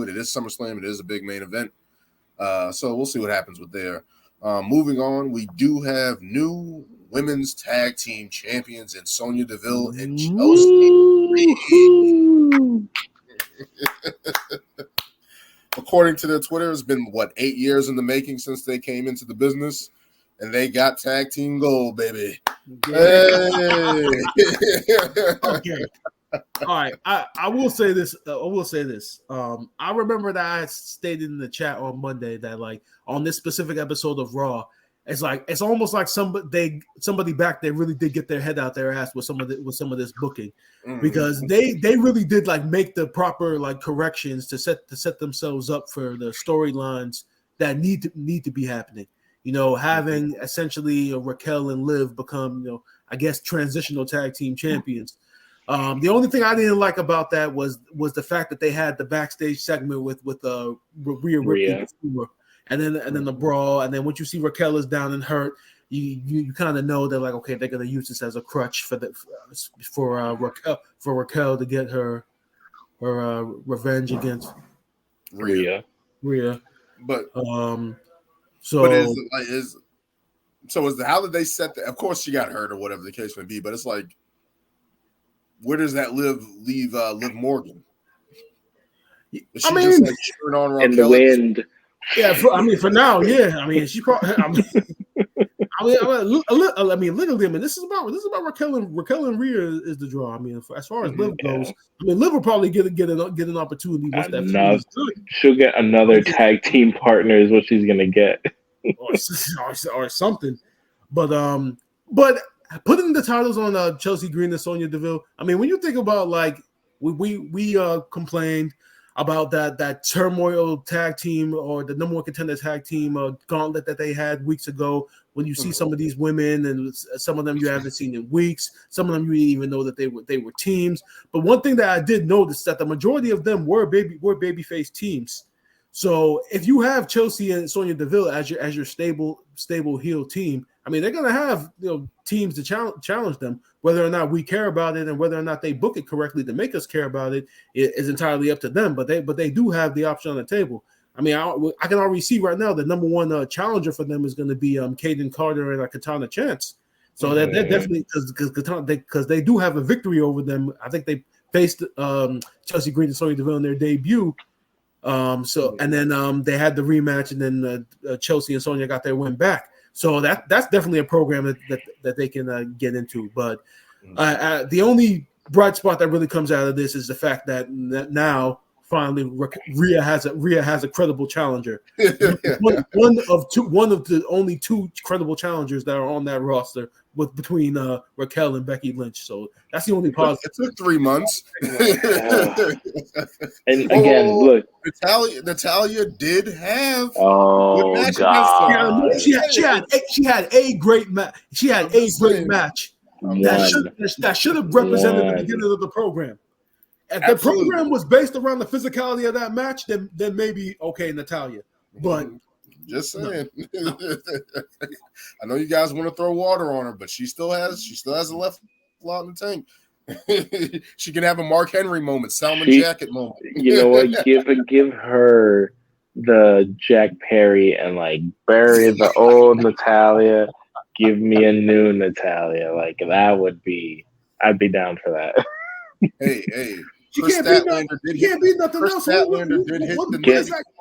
it. It is SummerSlam. It is a big main event. So we'll see what happens with there. Moving on, we do have new women's tag team champions in Sonia DeVille and Chealsea Green. According to their Twitter, it's been 8 years in the making since they came into the business, and they got tag team gold, baby. Hey. Okay. All right. I will say this. I remember that I stated in the chat on Monday that on this specific episode of Raw, it's almost like somebody back there really did get their head out their ass with some of this booking, because they really did make the proper corrections to set themselves up for the storylines that need to be happening. Having essentially Raquel and Liv become I guess transitional tag team champions. The only thing I didn't like about that was the fact that they had the backstage segment with Rhea Ripley, and then the brawl, and then once you see Raquel is down and hurt, you kind of know that okay, they're gonna use this as a crutch for Raquel to get her revenge against Rhea. But how did they set that? Of course, she got hurt or whatever the case may be, but it's where does that leave Liv Morgan? Is she just cheering on Raquel in the wind? Yeah, for now, yeah. She probably. Literally, this is about Raquel and Rhea is the draw. As far as Liv goes, Liv will probably get an opportunity. She'll get another tag team partner is what she's gonna get, or something. But putting the titles on Chealsea Green and Sonia DeVille. When you think about we complained about that turmoil tag team or the number one contender tag team gauntlet that they had weeks ago. When you see some of these women, and some of them you haven't seen in weeks, some of them you didn't even know that they were teams. But one thing that I did notice that the majority of them were babyface teams. So if you have Chealsea and Sonia DeVille as your stable heel team, they're gonna have teams to challenge them. Whether or not we care about it and whether or not they book it correctly to make us care about it is entirely up to them. But they do have the option on the table. I can already see right now the number one challenger for them is going to be Kaden Carter and Katana Chance. So they're definitely because they do have a victory over them. I think they faced Chealsea Green and Sonya Deville in their debut. And then they had the rematch, and then Chealsea and Sonya got their win back. So that's definitely a program that they can get into. But the only bright spot that really comes out of this is the fact that now finally Rhea has a credible challenger. one of the only two credible challengers that are on that roster between Raquel and Becky Lynch. So that's the only positive. It took 3 months. And again, look, Natalya did have. Oh God! She had a great match. She had a great match that should have represented the beginning of the program. If the program was based around the physicality of that match, then maybe okay, Natalya. But just saying, I know you guys want to throw water on her, but she still has a left lot in the tank. She can have a Mark Henry moment, Salmon Jacket moment. You know what? Give her the Jack Perry and bury the old Natalya. Give me a new Natalya. I'd be down for that. Hey. She can't beat nothing else.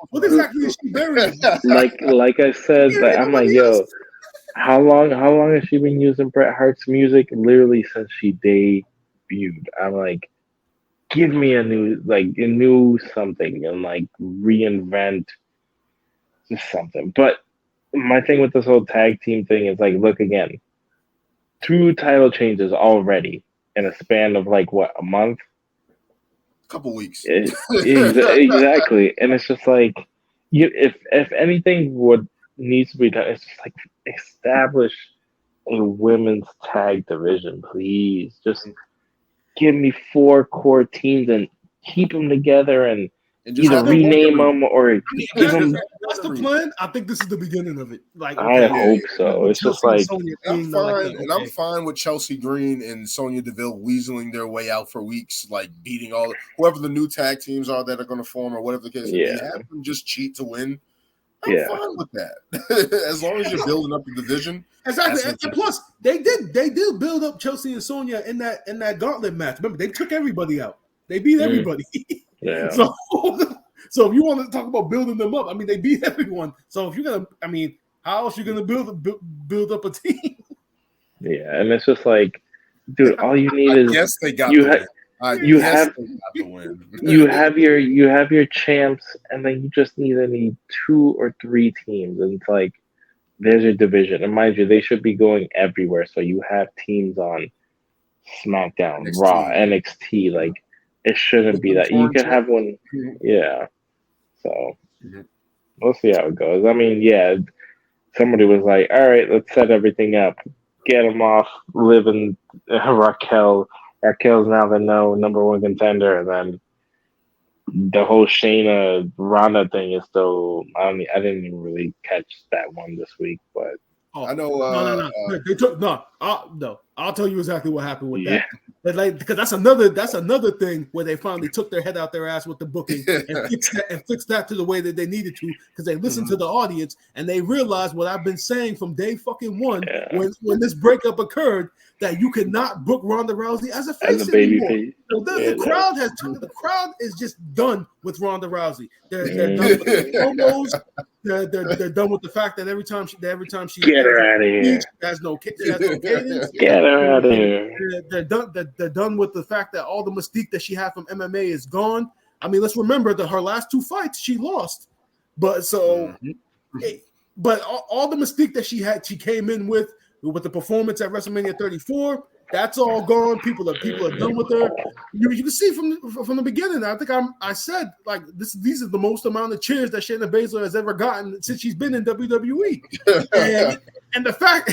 What exactly is she burying? Like I said, I'm yo, how long has she been using Bret Hart's music? Literally since she debuted. I'm give me a new something and reinvent just something. But my thing with this whole tag team thing is look again, 2 title changes already in a span of a month. Couple weeks. Exactly. And it's just if anything would needs to be done, it's just establish a women's tag division, please. Just give me 4 core teams and keep them together and either rename them or give them that's the plan, I think this is the beginning of it. Like, I hope so. It's just like I'm fine, and I'm fine with Chealsea Green and Sonia DeVille weaseling their way out for weeks, like beating whoever the new tag teams are that are going to form, or whatever the case may be. Have them just cheat to win. I'm fine with that. As long as you're building up the division. Exactly. And plus, they did build up Chealsea and Sonia in that gauntlet match. Remember, they took everybody out. They beat everybody. Yeah. So if you want to talk about building them up, I mean, they beat everyone. So if you're gonna, I mean, how else are you gonna build up a team? Yeah, and it's just like, dude, all you need is yes, they got you have your champs, and then you just need 2 or 3 teams, and it's like there's your division. And mind you, they should be going everywhere. So you have teams on SmackDown, NXT. Raw, NXT. Like, it shouldn't be that. You can have one. Yeah. So we'll see how it goes. I mean, yeah, somebody was like, all right, let's set everything up. Get them off, Liv and Raquel. Raquel's now the number 1 contender. And then the whole Shayna Ronda thing is still, I didn't even really catch that one this week, but. I know. No. They took no. I'll tell you exactly what happened with that. But like, because that's another thing where they finally took their head out their ass with the booking and fixed that to the way that they needed to, because they listened to the audience and they realized what I've been saying from day fucking one when this breakup occured, that you cannot book Ronda Rousey as a face anymore. So the crowd is just done with Ronda Rousey. They're done with the promos. They're done with the fact that every time she get her out of here. She has no cadence. Get her out of here. They're done with the fact that all the mystique that she had from MMA is gone. I mean, let's remember that her last 2 fights she lost, but but all the mystique that she came in with the performance at WrestleMania 34. That's all gone. People are done with her. You can see from the beginning. I think I said, like, these are the most amount of cheers that Shayna Baszler has ever gotten since she's been in WWE. and the fact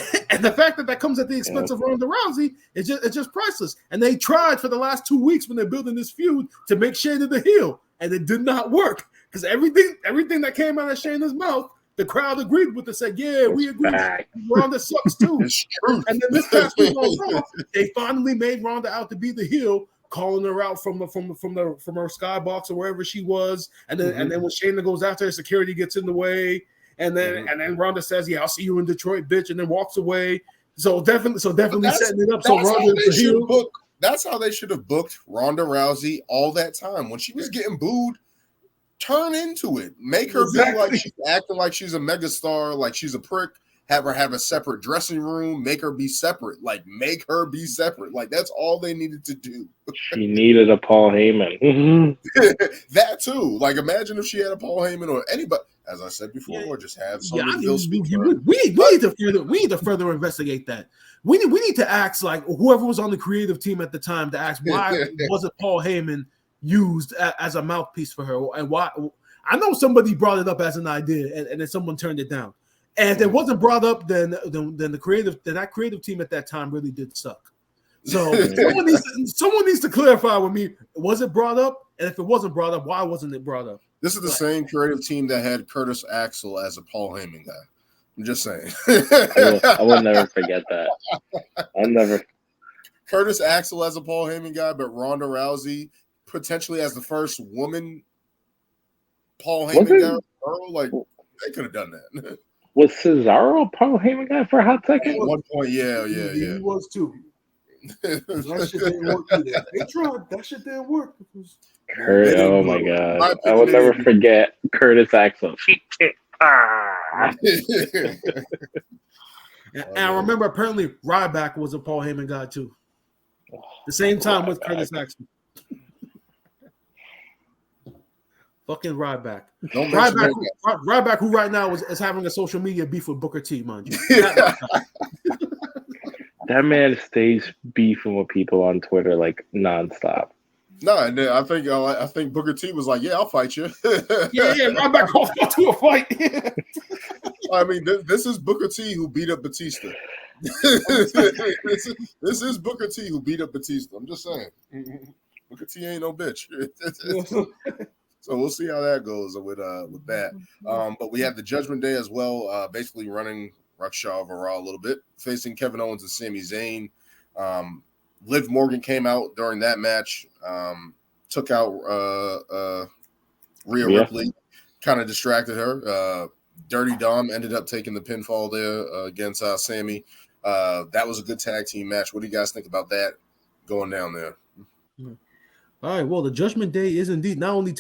that comes at the expense of Ronda Rousey is just priceless. And they tried for the last 2 weeks when they're building this feud to make Shayna the heel, and it did not work, because everything that came out of Shayna's mouth, the crowd agreed with it, said, yeah, we agree. Ronda sucks too. It's true. And then this past week on Raw, they finally made Ronda out to be the heel, calling her out from her skybox or wherever she was. And then when Shayna goes after her, security gets in the way. And then Ronda says, yeah, I'll see you in Detroit, bitch, and then walks away. So definitely setting it up. So Ronda is the heel. That's how they should have booked Ronda Rousey all that time. When she was getting booed, turn into it. Make her be like she's acting like she's a megastar, like she's a prick. Have her have a separate dressing room. Make her be separate. Like, make her be separate. Like, that's all they needed to do. She needed a Paul Heyman. That too. Like, imagine if she had a Paul Heyman or anybody. As I said before, just have Sonya Deville speak. We need to further investigate that. We need to ask, like, whoever was on the creative team at the time, to ask, why wasn't Paul Heyman used as a mouthpiece for her, and why? I know somebody brought it up as an idea, and then someone turned it down. And if it wasn't brought up, then that creative team at that time really did suck. So someone needs to clarify with me: was it brought up? And if it wasn't brought up, why wasn't it brought up? This is the same creative team that had Curtis Axel as a Paul Heyman guy. I'm just saying. I will never forget that. I'll never. Curtis Axel as a Paul Heyman guy, but Ronda Rousey potentially as the first woman Paul Heyman guy. Like, they could have done that. Was Cesaro a Paul Heyman guy for a hot second? At one point, yeah. He was too. That shit didn't work either. They tried. That shit didn't work. Oh my god! I will never forget Curtis Axel. And I remember apparently Ryback was a Paul Heyman guy too. The same time with Curtis Axel. Fucking Ryback. Ryback, who right now is having a social media beef with Booker T, mind you. That man stays beefing with people on Twitter like nonstop. No, and I think Booker T was like, "Yeah, I'll fight you." yeah, Ryback called to a fight. I mean, this is Booker T who beat up Batista. This is Booker T who beat up Batista. I'm just saying, Booker T ain't no bitch. So we'll see how that goes with that. But we have the Judgment Day as well, basically running Raquel Rodriguez a little bit, facing Kevin Owens and Sami Zayn. Liv Morgan came out during that match, took out Rhea Ripley, kind of distracted her. Dirty Dom ended up taking the pinfall there against Sami. That was a good tag team match. What do you guys think about that going down there? All right. Well, the Judgment Day is indeed not only taking